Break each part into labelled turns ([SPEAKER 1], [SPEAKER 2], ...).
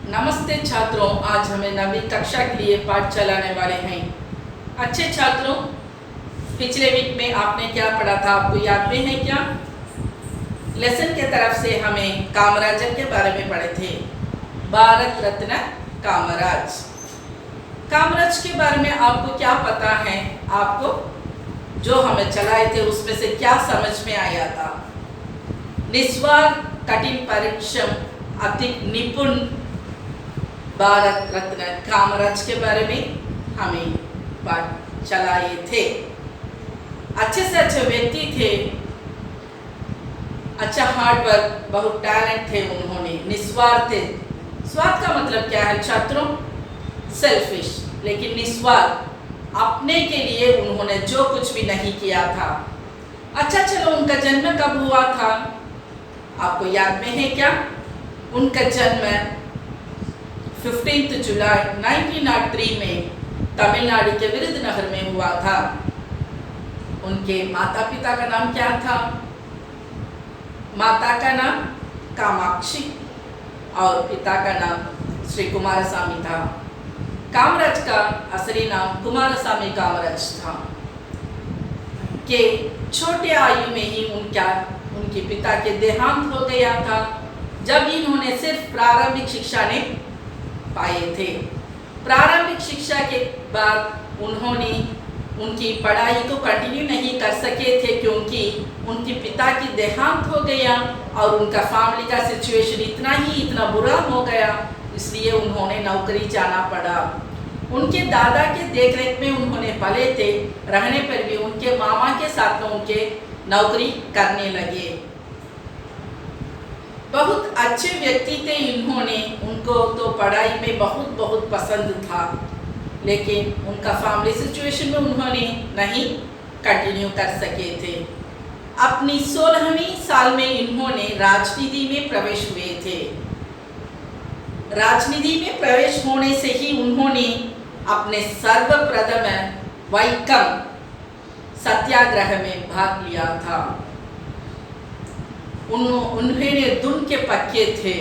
[SPEAKER 1] नमस्ते छात्रों, आज हमें नवी कक्षा के लिए पाठ चलाने वाले हैं। अच्छे छात्रों, पिछले वीक में आपने क्या पढ़ा था, आपको याद में है क्या? लेसन के तरफ से हमें कामराजर के बारे में पढ़े थे। भारत रत्न कामराज। कामराज के बारे में आपको क्या पता है? आपको जो हमें चलाए थे उसमें से क्या समझ में आया था? निस्वार्थ, कठिन परिश्रम, अति निपुण भारत रत्न कामराज के बारे में हमें पाठ चलाए थे। अच्छे से अच्छे व्यक्ति थे, अच्छा हार्ड वर्क, बहुत टैलेंट थे उन्होंने, निस्वार्थ थे। स्वार्थ का मतलब क्या है छात्रों? सेल्फिश, लेकिन निस्वार्थ, अपने के लिए उन्होंने जो कुछ भी नहीं किया था। अच्छा चलो, उनका जन्म कब हुआ था? आपको याद में है क्या? उनका जन्म 15 जुलाई 1903 में तमिलनाडु के विरुधनगर में हुआ था। उनके माता पिता का नाम क्या था? माता का नाम कामाक्षी और पिता का नाम श्री कुमारस्वामी था। कामराज का असली नाम कुमारस्वामी कामराज था। के छोटे आयु में ही उनके पिता के देहांत हो गया था, जब इन्होंने सिर्फ प्रारंभिक शिक्षा ने पाए थे। प्रारंभिक शिक्षा के बाद उन्होंने उनकी पढ़ाई को कंटिन्यू नहीं कर सके थे, क्योंकि उनके पिता की देहांत हो गया और उनका फैमिली का सिचुएशन इतना बुरा हो गया, इसलिए उन्होंने नौकरी जाना पड़ा। उनके दादा के देखरेख में उन्होंने पले थे, रहने पर भी उनके मामा के साथ में उनके नौकरी करने लगे। बहुत अच्छे व्यक्ति थे इन्होंने, उनको तो पढ़ाई में बहुत पसंद था, लेकिन उनका फैमिली सिचुएशन में उन्होंने नहीं कंटिन्यू कर सके थे। अपनी 16वीं साल में इन्होंने राजनीति में प्रवेश हुए थे। राजनीति में प्रवेश होने से ही उन्होंने अपने सर्वप्रथम वैक्कम सत्याग्रह में भाग लिया था। उन्होंने धुन के पक्के थे।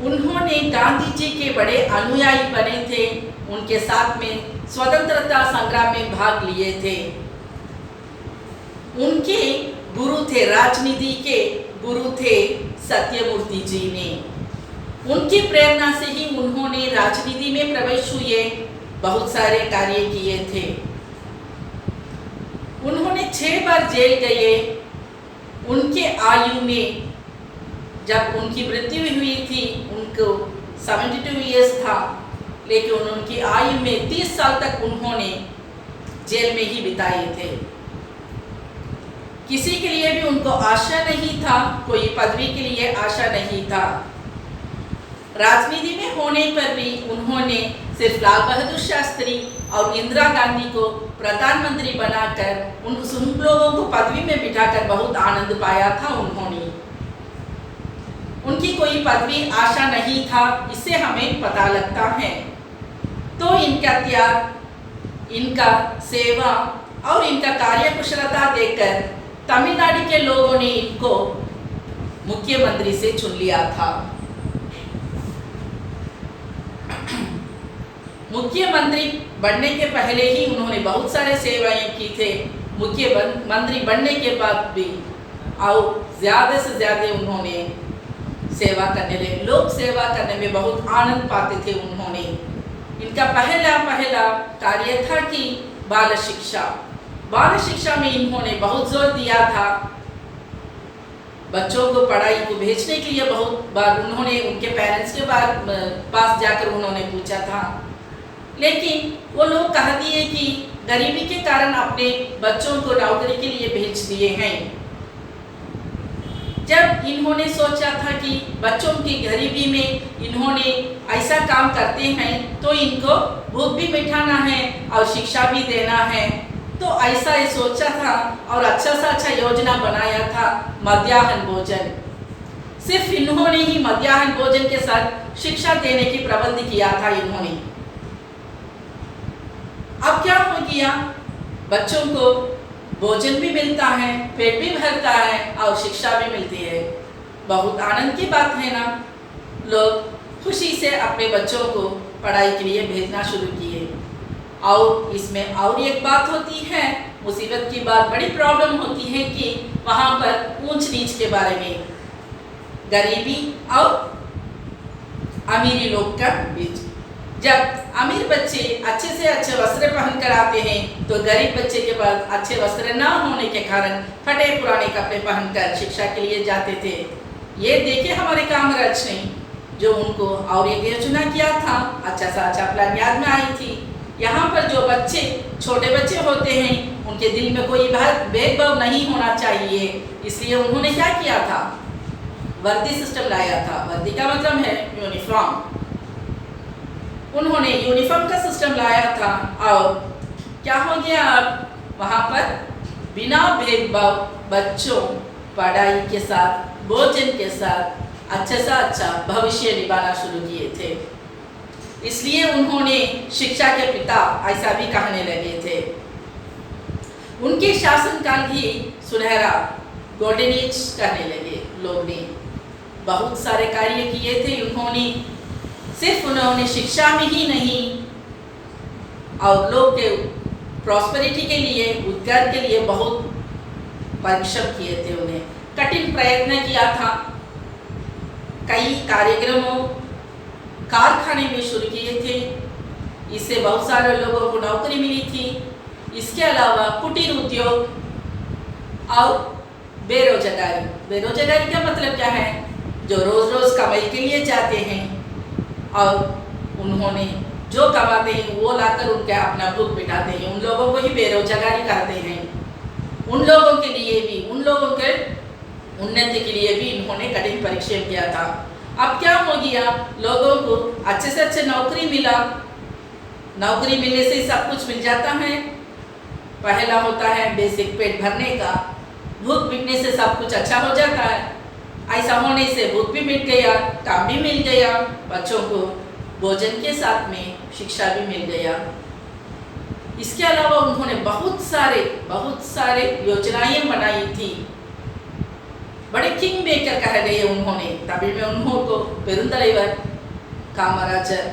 [SPEAKER 1] उन्होंने गांधी जी के बड़े अनुयायी बने थे, उनके साथ में स्वतंत्रता संग्राम में भाग लिए थे। उनके गुरु थे, राजनीति के गुरु थे सत्यमूर्ति जी ने। उनकी प्रेरणा से ही उन्होंने राजनीति में प्रवेश हुए, बहुत सारे कार्य किए थे। उन्होंने 6 बार जेल गए। उनके आयु में जब उनकी मृत्यु हुई थी, उनको 72 इयर्स था, लेकिन उनकी आयु में 30 साल तक उन्होंने जेल में ही बिताए थे। किसी के लिए भी उनको आशा नहीं था, कोई पदवी के लिए आशा नहीं था। राजनीति में होने पर भी उन्होंने सिर्फ लाल बहादुर शास्त्री और इंदिरा गांधी को प्रधानमंत्री बनाकर उन लोगों को पदवी में बिठाकर बहुत आनंद पाया था उन्होंने। उनकी कोई पदवी आशा नहीं था, इससे हमें पता लगता है। तो इनका त्याग, इनका सेवा और इनका कार्यकुशलता देखकर तमिलनाडु के लोगों ने इनको मुख्यमंत्री से चुन लिया था। मुख्यमंत्री बनने के पहले ही उन्होंने बहुत सारे सेवाएं की थे। मुख्यमंत्री बनने के बाद भी और ज़्यादा से ज़्यादा उन्होंने सेवा करने लगे। लोग सेवा करने में बहुत आनंद पाते थे उन्होंने। इनका पहला कार्य था कि बाल शिक्षा में इन्होंने बहुत जोर दिया था। बच्चों को पढ़ाई को भेजने के लिए बहुत बार उन्होंने उनके पेरेंट्स के पास जाकर उन्होंने पूछा था, लेकिन वो लोग कह दिए कि गरीबी के कारण अपने बच्चों को नौकरी के लिए भेज दिए हैं। जब इन्होंने सोचा था कि बच्चों की गरीबी में इन्होंने ऐसा काम करते हैं तो इनको भूख भी मिटाना है और शिक्षा भी देना है, तो ऐसा ही सोचा था और अच्छा सा अच्छा योजना बनाया था, मध्याह्न भोजन। सिर्फ इन्होंने ही मध्याह्न भोजन के साथ शिक्षा देने की प्रबंध किया था इन्होंने। अब क्या हो गया, बच्चों को भोजन भी मिलता है, पेट भी भरता है और शिक्षा भी मिलती है। बहुत आनंद की बात है ना। लोग खुशी से अपने बच्चों को पढ़ाई के लिए भेजना शुरू किए। और इसमें और एक बात होती है, मुसीबत की बात, बड़ी प्रॉब्लम होती है कि वहाँ पर ऊंच नीच के बारे में, गरीबी और अमीरी लोग का बीच। जब अमीर बच्चे अच्छे से अच्छे वस्त्र पहन कर आते हैं तो गरीब बच्चे के पास अच्छे वस्त्र ना होने के कारण फटे पुराने कपड़े पहनकर शिक्षा के लिए जाते थे। ये देखे हमारे कामराज ने जो उनको और एक योजना किया था, अच्छा सा अच्छा प्लान याद में आई थी। यहाँ पर जो बच्चे छोटे बच्चे होते हैं उनके दिल में कोई भेदभाव नहीं होना चाहिए, इसलिए उन्होंने क्या किया था, वर्दी सिस्टम लाया था। वर्दी का मतलब है यूनिफॉर्म। उन्होंने यूनिफॉर्म का सिस्टम लाया था और क्या हो गया, अब वहाँ पर बिना भेदभाव बच्चों पढ़ाई के साथ, भोजन के साथ अच्छा सा अच्छा भविष्य निभाना शुरू किए थे। इसलिए उन्होंने शिक्षा के पिता ऐसा भी कहने लगे थे। उनके शासनकाल भी सुनहरा, गोल्डन एज कहने लगे। लोग ने बहुत सारे कार्य किए थे। उन्होंने शिक्षा में ही नहीं और लोग के प्रॉस्पेरिटी के लिए, उद्धार के लिए बहुत परिश्रम किए थे। उन्हें कठिन प्रयत्न किया था। कई कार्यक्रमों कारखाने में शुरू किए थे, इससे बहुत सारे लोगों को नौकरी मिली थी। इसके अलावा कुटीर उद्योग और बेरोजगारी। बेरोजगारी का मतलब क्या है, जो रोज रोज कमाई के लिए जाते हैं और उन्होंने जो कमाते हैं वो लाकर उनके अपना भूख मिटाते हैं, उन लोगों को ही बेरोजगारी कहते हैं। उन लोगों के लिए भी, उन लोगों के उन्नति के लिए भी इन्होंने कठिन परिश्रम किया था। अब क्या हो गया, लोगों को अच्छे से अच्छे नौकरी मिला। नौकरी मिलने से सब कुछ मिल जाता है। पहला होता है बेसिक पेट भरने का, भूख मिटने से सब कुछ अच्छा हो जाता है। ऐसा होने से भूख भी मिट गया, काम भी मिल गया, बच्चों को भोजन के साथ में शिक्षा भी मिल गया। इसके अलावा उन्होंने बहुत सारे योजनाएं बनाई थी। बड़े किंग मेकर कह गए उन्होंने। तमिल में उन्होंने पेरुंतलैवर कामराजर,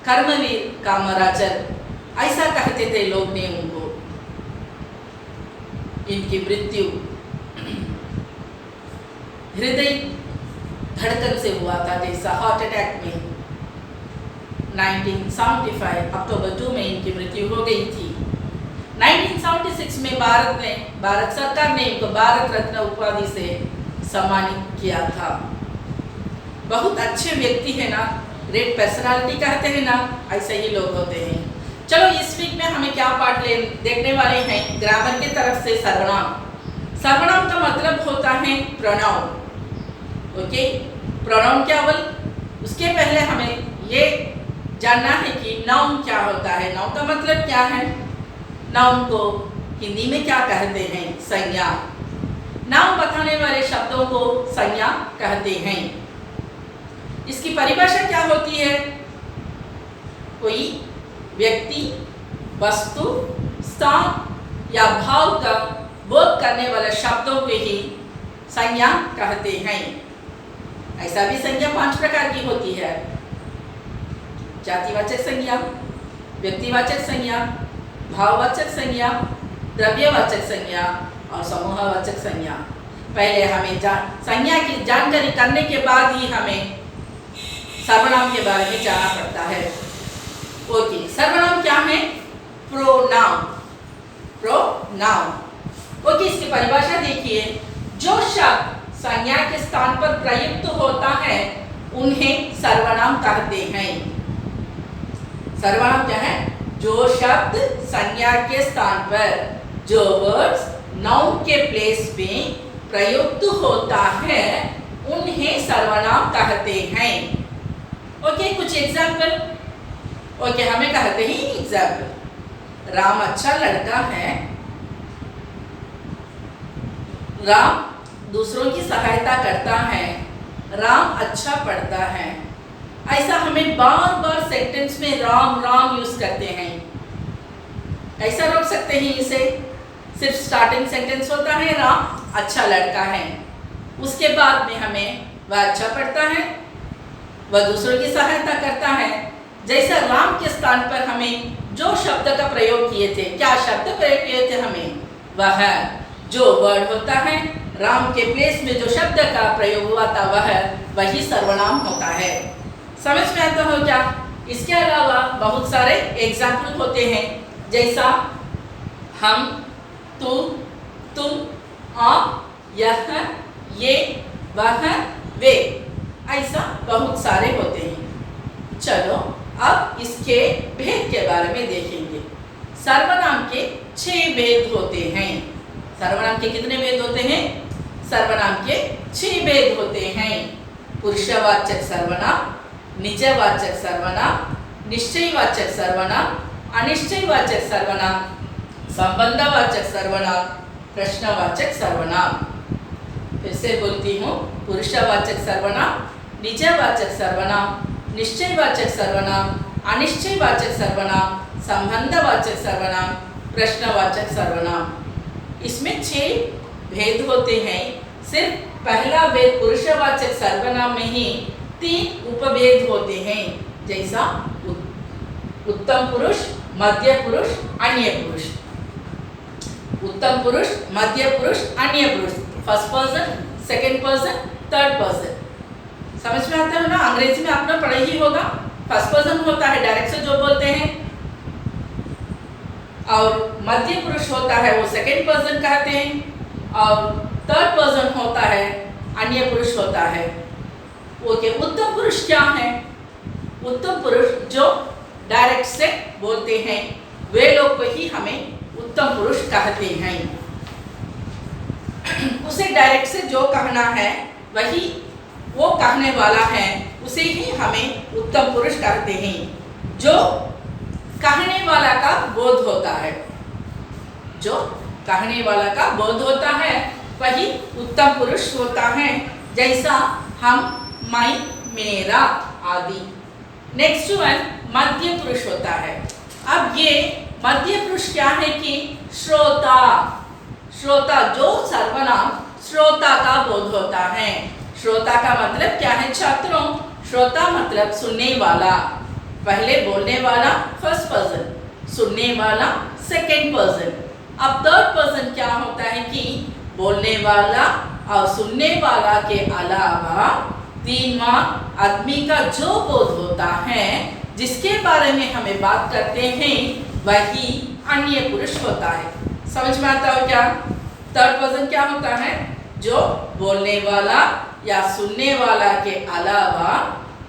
[SPEAKER 1] कर्मवीर कामराजर ऐसा कहते थे लोग ने उनको। इनकी मृत्यु हृदय धड़कन से हुआ था, जैसा हार्ट अटैक में 1975 अक्टूबर 2 में इनकी मृत्यु हो गई थी। 1976 में भारत सरकार ने इनको भारत रत्न उपाधि से सम्मानित किया था। बहुत अच्छे व्यक्ति है ना, ग्रेट पर्सनालिटी कहते हैं ना, ऐसे ही लोग होते हैं। चलो इस वीक में हमें क्या पाठ देखने वाले हैं, ग्रामर की तरफ से सर्वनाम। सर्वनाम का मतलब होता है प्रोनाउन। ओके, प्रोनाउन क्या बोल, उसके पहले हमें ये जानना है कि नाउन क्या होता है। नाउन का मतलब क्या है, नाउन को हिंदी में क्या कहते हैं, संज्ञा। नाम बताने वाले शब्दों को संज्ञा कहते हैं। इसकी परिभाषा क्या होती है, कोई व्यक्ति, वस्तु, स्थान या भाव का बोध करने वाले शब्दों को ही संज्ञा कहते हैं। ऐसा भी संज्ञा 5 प्रकार की होती है, जातिवाचक संज्ञा, व्यक्तिवाचक संज्ञा, भाववाचक संज्ञा, द्रव्यवाचक संज्ञा और समूहवाचक संज्ञा। पहले हमें संज्ञा की जानकारी करने के बाद ही हमें सर्वनाम के बारे में जानना पड़ता है। ओके, सर्वनाम क्या है, प्रोनाउन। प्रोनाउन, ओके, इसकी परिभाषा देखिए। जो शब्द संज्ञा के स्थान पर प्रयुक्त होता है उन्हें सर्वनाम कहते हैं। सर्वनाम क्या है, जो शब्द संज्ञा के स्थान पर, जो वर्ड्स नाउन के प्लेस में प्रयुक्त होता है उन्हें सर्वनाम कहते हैं। ओके, कुछ एग्जाम्पल। ओके, हमें कहते हैं एग्जाम्पल, राम अच्छा लड़का है। राम दूसरों की सहायता करता है। राम अच्छा पढ़ता है। ऐसा हमें बार बार सेंटेंस में राम राम यूज करते हैं। कैसा रोक सकते हैं इसे, सिर्फ स्टार्टिंग सेंटेंस होता है राम अच्छा लड़का है, उसके बाद में हमें वह अच्छा पढ़ता है, वह दूसरों की सहायता करता है। जैसा राम के स्थान पर हमें जो शब्द का प्रयोग किए थे, क्या शब्द प्रयोग किए थे हमें, वह जो वर्ड होता है, राम के प्लेस में जो शब्द का प्रयोग हुआ था वही सर्वनाम होता है। समझ में आता हो क्या? इसके अलावा बहुत सारे एग्जाम्पल होते हैं, जैसा हम, तू, तुम, आप, यह, ये, वह, वे, ऐसा बहुत सारे होते हैं। चलो अब इसके भेद के बारे में देखेंगे। सर्वनाम के 6 भेद होते हैं। सर्वनाम के कितने भेद होते हैं? सर्वनाम के 6 भेद होते हैं। पुरुषवाचक सर्वनाम, निजवाचक सर्वनाम, निश्चयवाचक सर्वनाम, अनिश्चयवाचक सर्वनाम, संबंधवाचक सर्वनाम, प्रश्नवाचक सर्वनाम। फिर से बोलती हूँ, पुरुषवाचक सर्वनाम, निजवाचक सर्वनाम, निश्चयवाचक सर्वनाम, अनिश्चयवाचक सर्वनाम, संबंधवाचक सर्वनाम, प्रश्नवाचक सर्वनाम। इसमें 6 भेद होते हैं। सिर्फ पहला भेद पुरुषवाचक सर्वनाम में ही 3 उपभेद होते हैं, जैसा उत्तम पुरुष, मध्य पुरुष, अन्य पुरुष। उत्तम पुरुष, मध्य पुरुष, अन्य पुरुष, first person, second person, third person. समझ में आता है ना? अंग्रेजी में आपने पढ़ा ही होगा। फर्स्ट पर्सन होता है डायरेक्ट से जो बोलते हैं, और मध्य पुरुष होता है वो सेकंड पर्सन कहते हैं, और थर्ड पर्सन होता है अन्य पुरुष होता है। ओके, उत्तम पुरुष क्या है? उत्तम पुरुष जो डायरेक्ट से बोलते हैं, वे लोग को ही हमें उत्तम पुरुष कहते हैं। उसे डायरेक्ट से जो कहना है वही वो कहने वाला है, उसे ही हमें उत्तम पुरुष कहते हैं। जो कहने वाला का बोध होता है, जो कहने वाला का बोध होता है वही उत्तम पुरुष होता है, जैसा हम, मैं, मेरा आदि। नेक्स्ट वन मध्य पुरुष होता है। अब ये मध्य पुरुष क्या है कि श्रोता, श्रोता जो सर्वनाम श्रोता का बोध होता है। श्रोता का मतलब क्या है छात्रों? श्रोता मतलब सुनने वाला, पहले बोलने वाला फर्स्ट पर्सन, सुनने वाला सेकंड पर्सन। अब थर्ड पर्सन क्या होता है कि बोलने वाला और सुनने वाला के अलावा 3वां आदमी का जो बोध होता है, जिसके बारे में हमें बात करते हैं, वही अन्य पुरुष होता है। समझ में आता हो क्या? थर्ड पर्सन क्या होता है? जो बोलने वाला या सुनने वाला के अलावा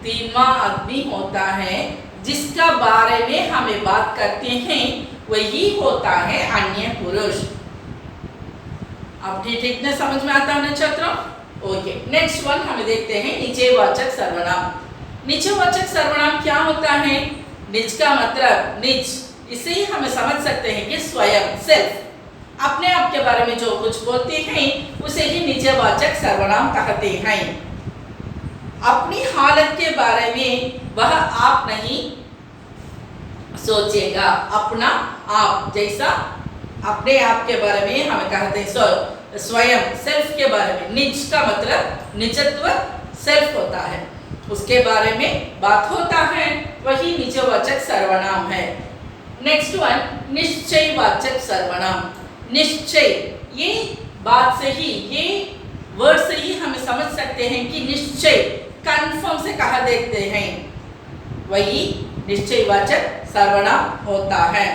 [SPEAKER 1] 3वां आदमी होता है, जिसका बारे में हमें बात करते हैं, वही होता है अन्य पुरुष। अब ठीक ने समझ में आता है ना छात्रों? ओके, नेक्स्ट वन हमें देखते हैं निजवाचक सर्वनाम। निजवाचक सर्वनाम क्या होता है? निज का मतलब निज, इसे ही हमें समझ सकते हैं कि स्वयं, सेल्फ, अपने आप के बारे में जो कुछ बोलते हैं उसे ही निजवाचक सर्वनाम कहते हैं। अपनी हालत के बारे में वह आप नहीं सोचेगा, अपना आप, जैसा अपने आप के बारे में हमें कहते हैं स्वयं, सेल्फ के बारे में। निज का मतलब निजत्व, सेल्फ होता है, उसके बारे में बात होता है, वही निजवाचक सर्वनाम है। नेक्स्ट वन निश्चयवाचक सर्वनाम। निश्चय, ये बात से ही, ये वर्ड से ही हमें समझ सकते हैं कि निश्चय कन्फर्म से कहा देखते हैं, वही निश्चयवाचक सर्वनाम होता है।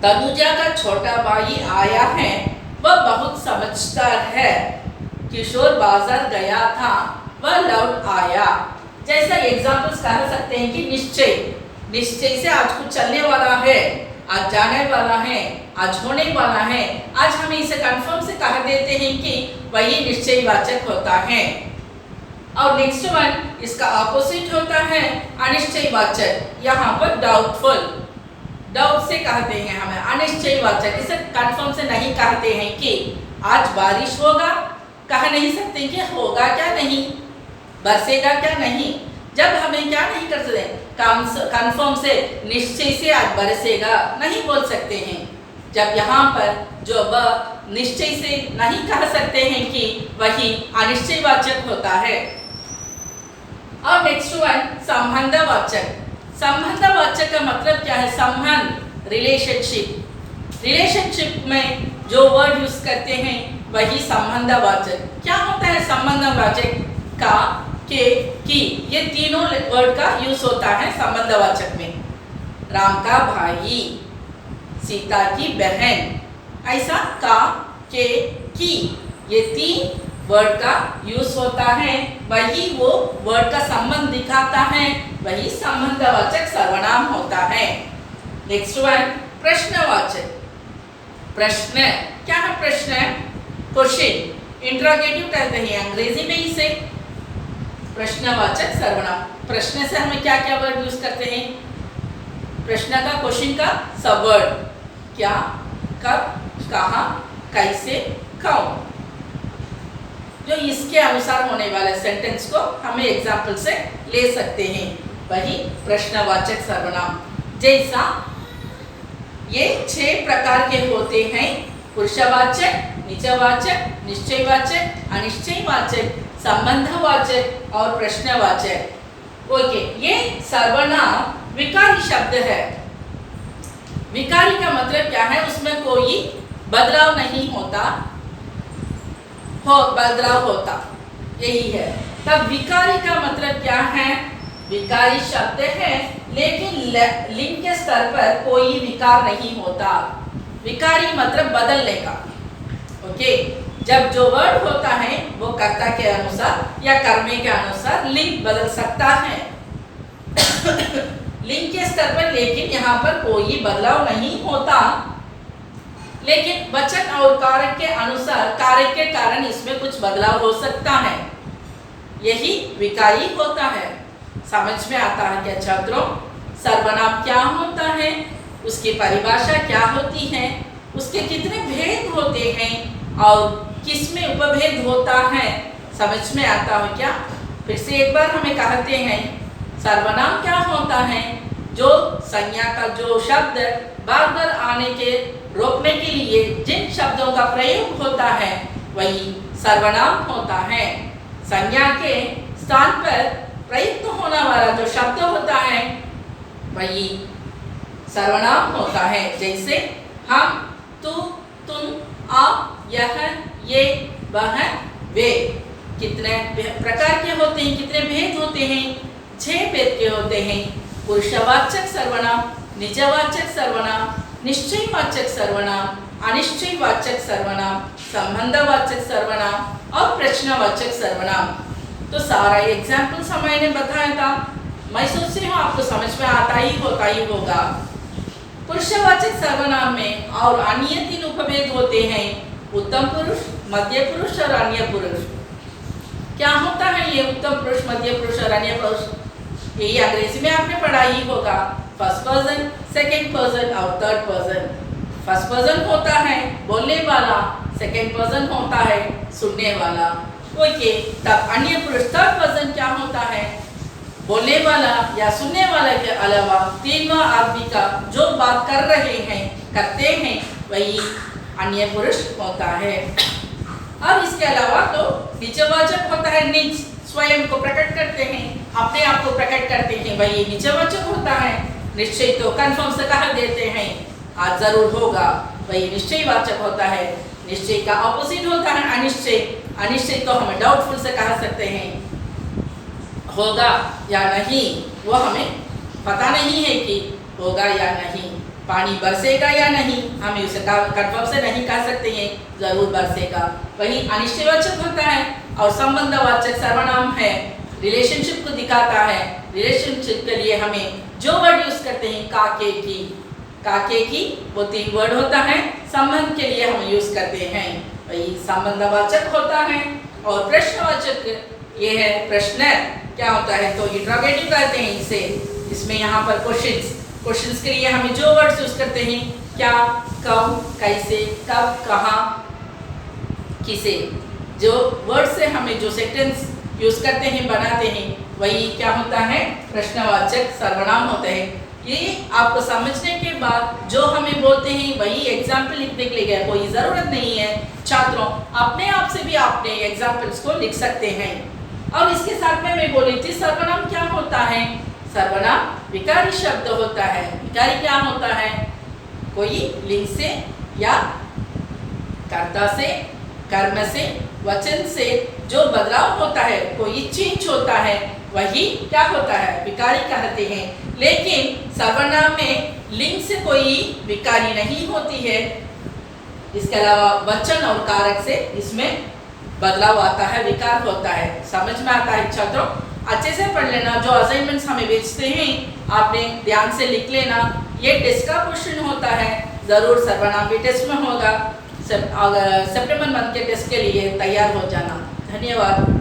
[SPEAKER 1] तनुजा का छोटा भाई आया है, वह बहुत समझदार है। किशोर बाजार गया था, वह लौट आया। जैसा एग्जाम्पल्स कह सकते हैं कि निश्चय, निश्चय से आज कुछ चलने वाला है, आज जाने वाला है, आज होने वाला है, आज हमें इसे कंफर्म से कह देते हैं कि वही निश्चयवाचक होता है। और नेक्स्ट वन इसका ऑपोजिट होता है अनिश्चयवाचक। यहाँ पर डाउटफुल, डाउट से कहते हैं हमें अनिश्चयवाचक, इसे कंफर्म से नहीं कहते हैं कि आज बारिश होगा, कह नहीं सकते कि होगा क्या नहीं, बरसेगा क्या नहीं। जब हमें क्या नहीं कर सकते, कंफर्म से, निश्चय से आज बरसेगा नहीं बोल सकते हैं। जब यहाँ पर जो निश्चय से नहीं कह सकते हैं कि वही अनिश्चयवाचक होता है। और नेक्स्ट वन संबंधवाचक। संबंधवाचक का मतलब क्या है? संबंध, रिलेशनशिप। रिलेशनशिप में जो वर्ड यूज करते हैं वही संबंधवाचक। क्या होता है संबंधवाचक? का, के, की, ये तीनों वर्ड का यूज होता है संबंधवाचक में। राम का भाई, सीता की बहन, ऐसा का, के, की, ये तीन वर्ड का यूज होता है, वही वो वर्ड का संबंध दिखाता है, वही संबंधवाचक सर्वनाम होता है। नेक्स्ट वन प्रश्नवाचक। प्रश्न क्या है? प्रश्न क्वेश्चन, इंट्रोगेटिव कहते हैं अंग्रेजी में इसे। प्रश्नवाचक सर्वनाम, प्रश्न से हमें क्या क्या वर्ड यूज करते हैं? प्रश्न का, क्वेश्चन का सब वर्ड, क्या, कब, कहाँ, कैसे, कौन, जो इसके अनुसार होने वाले सेंटेंस को हमें एग्जाम्पल से ले सकते हैं, वही प्रश्नवाचक सर्वनाम। जैसा ये 6 प्रकार के होते हैं: पुरुषवाचक, निजवाचक, निश्चयवाचक, अनिश्चयवाचक, संबंधवाचक और प्रश्नवाचक। ओके, ये सर्वनाम विकारी शब्द है। विकारी का मतलब क्या है? उसमें कोई बदलाव नहीं होता, बदलाव होता, यही है। तब विकारी का मतलब क्या है? विकारी शब्द है लेकिन लिंग के स्तर पर कोई विकार नहीं होता। विकारी मतलब बदलने का। ओके, जब जो वर्ड होता है वो कर्ता के अनुसार या कर्मे के अनुसार लिंग बदल सकता है लिंग के स्तर पर, लेकिन यहाँ पर कोई बदलाव नहीं होता। लेकिन वचन और कारक के अनुसार, कारक के कारण इसमें कुछ बदलाव हो सकता है, यही विकारी होता है। समझ में आता है क्या छात्रों? सर्वनाम क्या होता है, उसकी परिभाषा क्या होती है, उसके कितने भेद होते हैं और किसमें उपभेद होता है, समझ में आता है क्या? फिर से एक बार हमें कहते हैं, सर्वनाम क्या होता है? जो संज्ञा का जो शब्द बार बार आने के रोकने के लिए जिन शब्दों का प्रयोग होता है वही सर्वनाम होता है। संज्ञा के स्थान पर प्रयुक्त होने वाला जो शब्द होता है वही सर्वनाम होता है। जैसे हम, तू, तुम, आप, यह, ये, वह, वे। कितने प्रकार के होते हैं, कितने भेद होते हैं? 6 भेद के होते हैं। पुरुषवाचक सर्वनाम, निजवाचक सर्वनाम, निश्चयवाचक सर्वनाम, अनिश्चयवाचक सर्वनाम, संबंधवाचक सर्वनाम और प्रश्नवाचक सर्वनाम। तो सारा एग्जाम्पल्स मैंने बताया था। मैं सोचती हूँ आपको समझ में आता ही होगा। पुरुषवाचक सर्वनाम में और अन्य 3 उपभेद होते हैं: उत्तम पुरुष, मध्य पुरुष और अन्य पुरुष। क्या होता है ये उत्तम पुरुष, मध्य पुरुष और अन्य पुरुष? यही अंग्रेजी में आपने पढ़ा ही होगा। फर्स्ट पर्सन, सेकंड पर्सन और थर्ड पर्सन। फर्स्ट पर्सन होता है बोलने वाला, सेकंड पर्सन होता है सुनने वाला। ओके, तब अन्य पुरुष थर्ड पर्सन क्या होता है? बोलने वाला या सुनने वाला के अलावा तीनों आदमी का जो बात कर रहे हैं, करते हैं, वही अन्य पुरुष होता है। अब इसके अलावा तो निजवाचक होता है, निज स्वयं को प्रकट करते हैं, अपने आप को प्रकट करते हैं, वही निजवाचक होता है। निश्चय तो कंफर्म से कह देते हैं आज जरूर होगा, वही निश्चयवाचक होता है। निश्चय का ऑपोजिट होता है अनिश्चय। अनिश्चय तो हम डाउटफुल से कह सकते हैं, होगा या नहीं, वो हमें पता नहीं है कि होगा या नहीं। पानी बरसेगा या नहीं, हम उसे कंफर्म से नहीं कह सकते हैं जरूर बरसेगा, वही अनिश्चयवाचक होता है। और संबंधवाचक सर्वनाम है, रिलेशनशिप को दिखाता है। रिलेशनशिप के लिए हमें जो वर्ड यूज करते हैं, काके की, काके की, वो 3 वर्ड होता है। संबंध के लिए हम यूज करते हैं, वही संबंधवाचक होता है। और प्रश्नवाचक ये है, प्रश्न क्या होता है? तो इंट्रोगेटिव कहते हैं इसे। इसमें यहाँ पर क्वेश्चंस के लिए हमें जो वर्ड्स यूज करते हैं, क्या, कब, कैसे, कब, कहाँ, किसे, जो वर्ड से हमें जो सेंटेंस यूज करते हैं, बनाते हैं, वही क्या होता है? प्रश्नवाचक सर्वनाम होते हैं। ये आपको समझने के बाद जो हमें बोलते हैं वही एग्जाम्पल लिखने के लिए कोई ज़रूरत नहीं है। छात्रों अपने आप से भी आपने एग्जाम्पल्स को लिख सकते हैं। और इसके साथ में मैं बोली थी सर्वनाम क्या होता है। सर्वनाम विकारी शब्द होता है। विकारी क्या होता है? कोई लिंग से या कर्ता से, कर्म से, वचन से जो बदलाव होता है, कोई चेंज होता है, वही क्या होता है? विकारी कहते हैं। लेकिन सर्वनाम में लिंग से कोई विकारी नहीं होती है। इसके अलावा वचन और कारक से इसमें बदलाव आता है, विकार होता है। समझ में आता है छात्रों? अच्छे से पढ़ लेना। जो असाइनमेंट्स हमें भेजते हैं आपने ध्यान से लिख लेना। ये टेस्ट का क्वेश्चन होता है, जरूर सर्वनाम भी टेस्ट में होगा। सितंबर मंथ के टेस्ट के लिए तैयार हो जाना। धन्यवाद।